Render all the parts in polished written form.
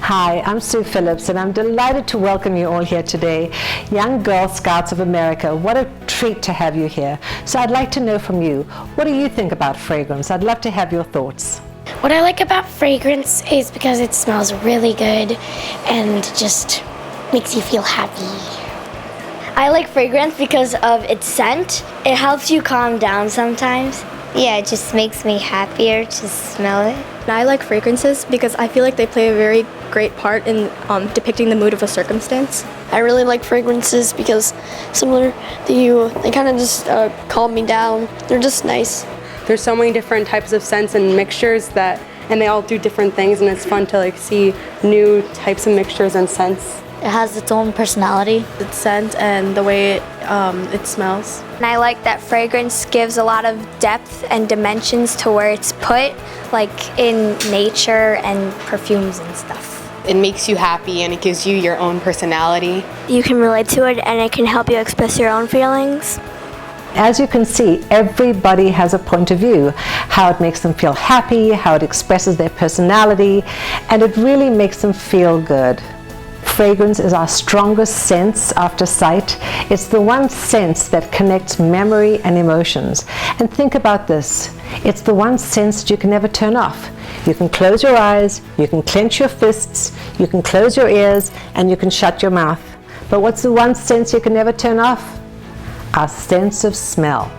Hi, I'm Sue Phillips, and I'm delighted to welcome you all here today. Young Girl Scouts of America, what a treat to have you here. So I'd like to know from you, what do you think about fragrance? I'd love to have your thoughts. What I like about fragrance is because it smells really good and just makes you feel happy. I like fragrance because of its scent. It helps you calm down sometimes. Yeah, it just makes me happier to smell it. I like fragrances because I feel like they play a very great part in depicting the mood of a circumstance. I really like fragrances because, similar to you, they kind of just calm me down. They're just nice. There's so many different types of scents and mixtures and they all do different things, and it's fun to see new types of mixtures and scents. It has its own personality. Its scent and the way it smells. And I like that fragrance gives a lot of depth and dimensions to where it's put, like in nature and perfumes and stuff. It makes you happy and it gives you your own personality. You can relate to it and it can help you express your own feelings. As you can see, everybody has a point of view, how it makes them feel happy, how it expresses their personality, and it really makes them feel good. Fragrance is our strongest sense after sight. It's the one sense that connects memory and emotions. And think about this. It's the one sense that you can never turn off. You can close your eyes, you can clench your fists, you can close your ears, and you can shut your mouth. But what's the one sense you can never turn off? Our sense of smell.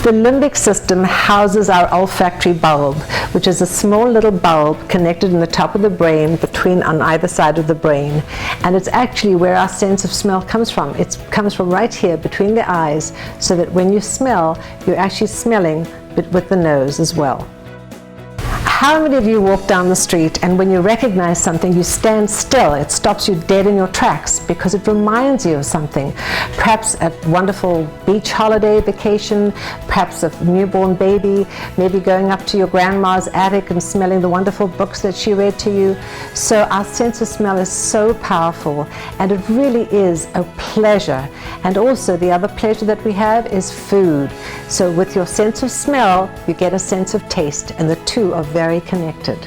The limbic system houses our olfactory bulb, which is a small little bulb connected in the top of the brain on either side of the brain. And it's actually where our sense of smell comes from. It comes from right here between the eyes, so that when you smell, you're actually smelling with the nose as well. How many of you walk down the street and when you recognize something, you stand still? It stops you dead in your tracks because it reminds you of something. Perhaps a wonderful beach holiday vacation, perhaps a newborn baby, maybe going up to your grandma's attic and smelling the wonderful books that she read to you. So our sense of smell is so powerful, and it really is a pleasure. And also the other pleasure that we have is food. So with your sense of smell, you get a sense of taste, and the two are very connected.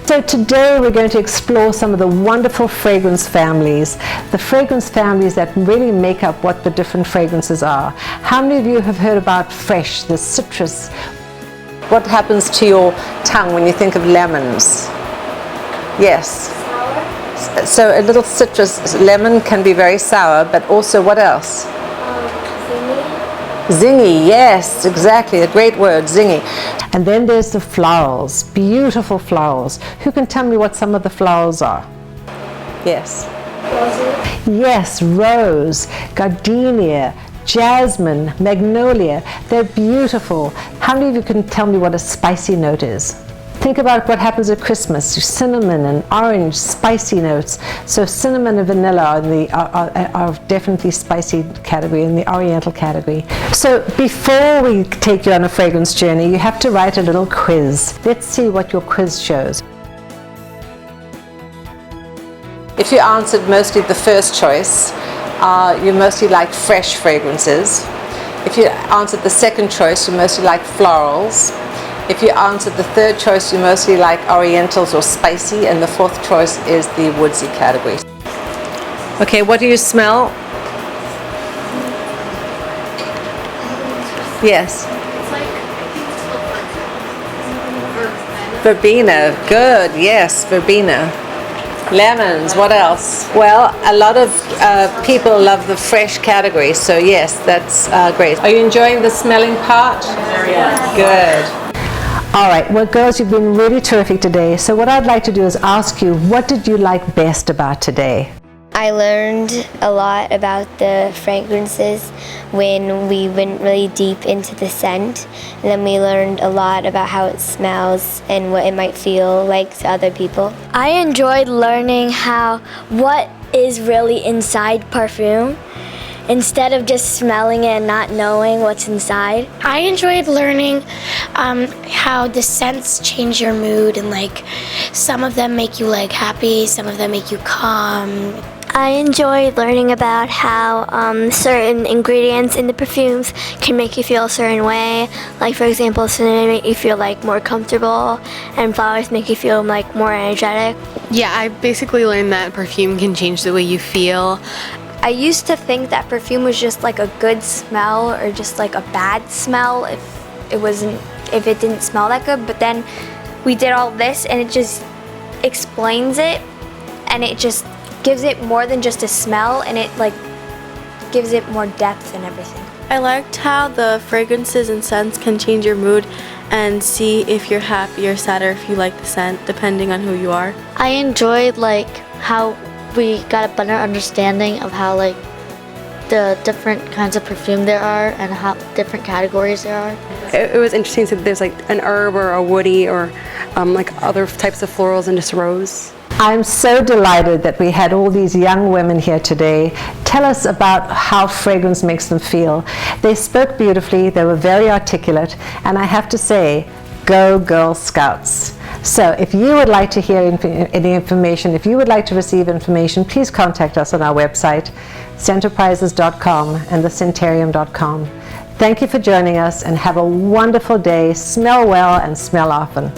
So today we're going to explore some of the wonderful fragrance families, the fragrance families that really make up what the different fragrances are. How many of you have heard about fresh, the citrus? What happens to your tongue when you think of lemons? Yes. Sour. So a little citrus, lemon can be very sour, but also what else? Zingy, yes, exactly, a great word, zingy. And then there's the florals, beautiful florals. Who can tell me what some of the florals are? Yes. Roses. Yes, rose, gardenia, jasmine, magnolia. They're beautiful. How many of you can tell me what a spicy note is? Think about what happens at Christmas. Cinnamon and orange, spicy notes. So cinnamon and vanilla are definitely spicy category, in the oriental category. So before we take you on a fragrance journey, you have to write a little quiz. Let's see what your quiz shows. If you answered mostly the first choice, you mostly like fresh fragrances. If you answered the second choice, you mostly like florals. If you answered the third choice, you mostly like orientals or spicy, and the fourth choice is the woodsy category. Okay, what do you smell? Yes. Verbena, good, yes, verbena. Lemons, what else? Well, a lot of people love the fresh category, so yes, that's great. Are you enjoying the smelling part? Yes. Good. All right, well girls, you've been really terrific today. So what I'd like to do is ask you, what did you like best about today? I learned a lot about the fragrances when we went really deep into the scent. And then we learned a lot about how it smells and what it might feel like to other people. I enjoyed learning what is really inside perfume, instead of just smelling it and not knowing what's inside. I enjoyed learning how the scents change your mood, and some of them make you happy, some of them make you calm. I enjoy learning about how certain ingredients in the perfumes can make you feel a certain way. Like, for example, cinnamon make you feel like more comfortable, and flowers make you feel like more energetic. Yeah, I basically learned that perfume can change the way you feel. I used to think that perfume was just like a good smell or just like a bad smell if it didn't smell that good, but then we did all this and it just explains it, and it just gives it more than just a smell, and it like gives it more depth and everything. I liked how the fragrances and scents can change your mood and see if you're happy or sad or if you like the scent, depending on who you are. I enjoyed like how we got a better understanding of how like the different kinds of perfume there are and how different categories there are. It was interesting that there's like an herb or a woody or like other types of florals and just rose. I'm so delighted that we had all these young women here today tell us about how fragrance makes them feel. They spoke beautifully, they were very articulate, and I have to say, go Girl Scouts. So if you would like to hear any information, if you would like to receive information, please contact us on our website, Scenterprises.com and Scentarium.com. Thank you for joining us and have a wonderful day. Smell well and smell often.